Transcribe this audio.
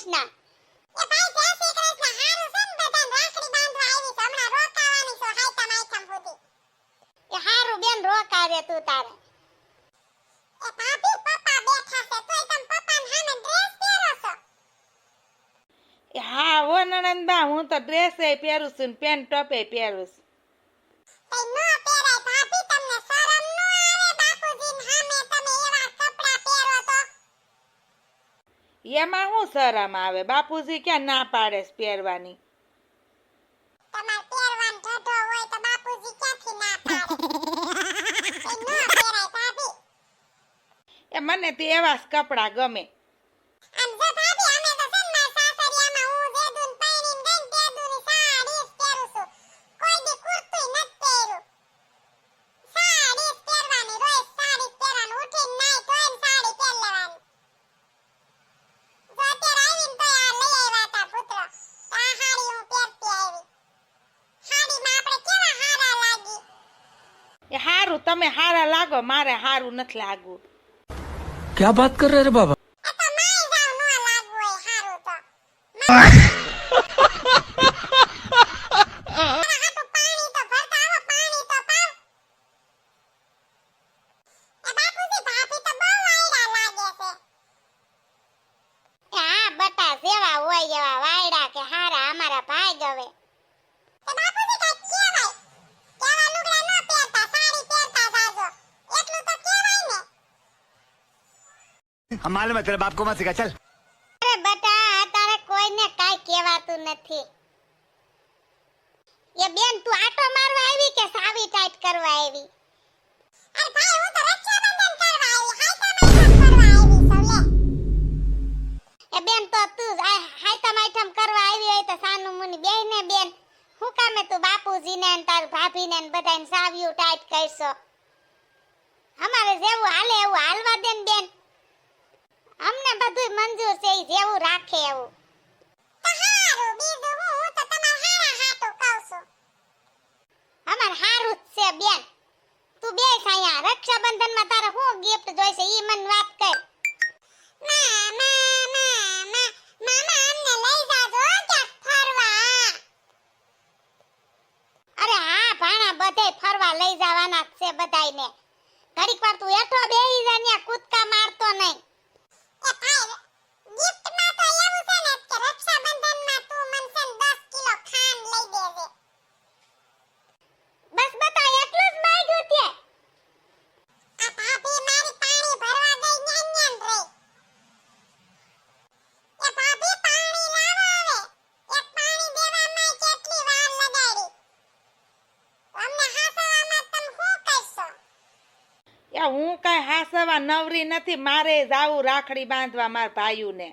કૃષ્ણ. એ ભાઈ જય શ્રી કૃષ્ણ. હારું છે ને બધાને રાખડી બાંધવા આવી છે. હમણાં રોકાવાની છો હાઈતમ આઈટમ સુધી. એ હારું બેન રોકા રે તું તારે. એ ભાભી પપ્પા બેઠા છે તોય તમે પપ્પાને સામે ડ્રેસ પહેરો છો. એ હા હો નણંદબા, હું તો ડ્રેસ પહેરું છું ને પેન્ટ ટોપે પહેરું છું. તઈ નો પહેરાય ભાભી, તમને શરમ નો આવે બાપુજીની સામે તમે એવા કપડા પહેરો તો. એમાં શું શરમ આવે? બાપુજી ક્યાં ના પાડે છે પહેરવાની? તમાર પહેરવાનો ઢઢો હોય તો બાપુજી ક્યાંથી ના પાડે. તઈ નો પહેરાય ભાભી. એ મને તો એવા જ કપડાં ગમે. આમ જો ભાભી અમે તો છે ને મારા સાસરિયામાં હું જેદુન પહેરીને ગઈ તેદુની સાડી જ પહેરું છું. કોઈ દી કુર્તું નથી પહેર્યું. સાડી જ પહેરવાની, રોજ સાડી જ પહેરવાની, ઉઠીને નાઈ ધોઈને સાડી પહેર લેવાની. જો અત્યારે આવીને તો આ લઈ આવ્યા તા પુત્ર. તો આ સાડી હું પહેરતી આવી. સાડીમાં આપણે કેવા હારા લાગી. એ હારું, તમે હારા લાગો, મારે હારું નથી લાગવું. क्या बात कर रहे रे बाबा? આ તો માય જાવ નો લાગવું હોય હારું તો. મારા હાટુ પાણી તો ભરતા આવો, પાણી તો પાવ. એ બાપુજી ભાભી તો બહુ વાયડા લાગે છે. એ હા બટા જેવા હોય એવા વાયડા કે હારા અમારા ભાઈ ગવે. એ બાપુજી કાંઈક કહેવાય. કેવા લુગડા નો પહેરતા, સાડી પહેરતા જાજો. એટલું તો કહેવાય ને. हम मालूम है तेरे बाप को मत सिखा चल। અરે બટા તારે કોઈને કાઈ કહેવાતું નથી. એ બેન તું આટો મારવા આવી કે સાવી ટાઈટ કરવા આવી? અરે ભાઈ હું તો રક્ષાબંધન કરવા આવી, હાઈતમ આઈટમ કરવા આવી છું લે. એ બેન તો તું હાઈતમ આઈટમ કરવા આવી હોય તો સાનું મુની બેયને બેન હું કામે તું બાપુજીને ને તાર ભાભીને ને બધાને સાવ્યું ટાઈટ કરશો? અમારે જેવું હાલે એવું હાલવા દે ને બેન. અમને બધું મંજૂર છે, ઈ જેવું રાખે એવું. તો હારું બીજું હું તો તમાર હારા હાટુ કહું છું. અમાર હારું જ છે બેન. તું બેસ અહીંયા. રક્ષાબંધનમાં તારે શું ગિફ્ટ જોઈશે ઈ મને વાત કર. મામા અમને લઈ જાજો ક્યાંક ફરવા. અરે હા ભાણા બધે ફરવા લઈ જવાના જ છે બધાયને. ઘડીક વાર તું હેઠો બેહી જા, ન્યા કૂદકા મારતો નહીં. એ ભાઈ ગિફ્ટમાં તો એવું છે ને કે રક્ષાબંધનમાં તું મને છે ને 10 કિલો ખાંડ લઈ દેજે. બસ બતા એટલું જ માંગ્યું તે. આ ભાભી મારી પાણી ભરવા ગઈ ન્યાન ન્યાન રહી. એ ભાભી પાણી લાવો હવે. એક પાણી દેવામાં કેટલી વાર લગાડી. અમને હાસવામાં તમે શું કરશો? એ હું કાંઈ હાસવા નવરી નથી, મારે જાવું રાખડી બાંધવા મારા ભાઈઓને.